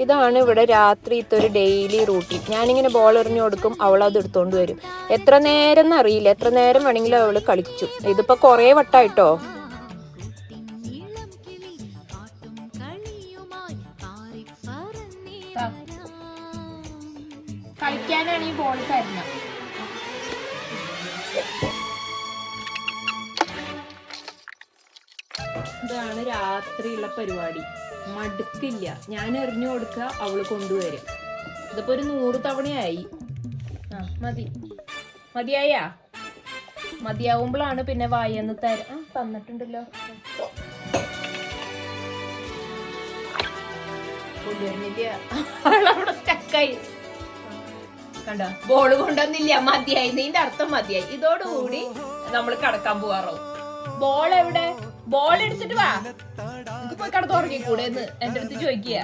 ഇതാണ് ഇവിടെ രാത്രിത്തെ ഒരു ഡെയിലി റൂട്ടീൻ. ഞാനിങ്ങനെ ബോൾ എറിഞ്ഞു കൊടുക്കും, അവൾ അത് എടുത്തോണ്ട് വരും. എത്ര നേരം എന്നറിയില്ല, എത്ര നേരം വേണമെങ്കിലും അവള് കളിച്ചു. ഇതിപ്പോ കൊറേ വട്ടായിട്ടോ. കളിക്കാനാണ് ഈ ബോൾ തരണം. ഇതാണ് രാത്രിയുള്ള പരിപാടി. മടുക്കില്ല. ഞാൻ എറിഞ്ഞു കൊടുക്കുക, അവള് കൊണ്ടുവരും. ഇതിപ്പോ ഒരു 100 തവണയായി. മതി, മതിയായാ? മതിയാവുമ്പോഴാണ് പിന്നെ വായന്ന് തന്നിട്ടുണ്ടല്ലോ. കൊണ്ടുവരുന്നില്ല, അവളവിടെ സ്റ്റക്കായി. കണ്ടോ, ബോള് കൊണ്ടുവന്നില്ല. മതിയായി, ഇതിന്റെ അർത്ഥം മതിയായി. ഇതോടുകൂടി നമ്മൾ കടക്കാൻ പോവാറാവും. ബോൾ എവിടെ? ബോൾ എടുത്തിട്ട് വാ, എനിക്ക് പോയി കടത്ത് ഉറങ്ങിക്കൂടെ എന്ന് എന്റെ അടുത്ത് ചോദിക്കുക.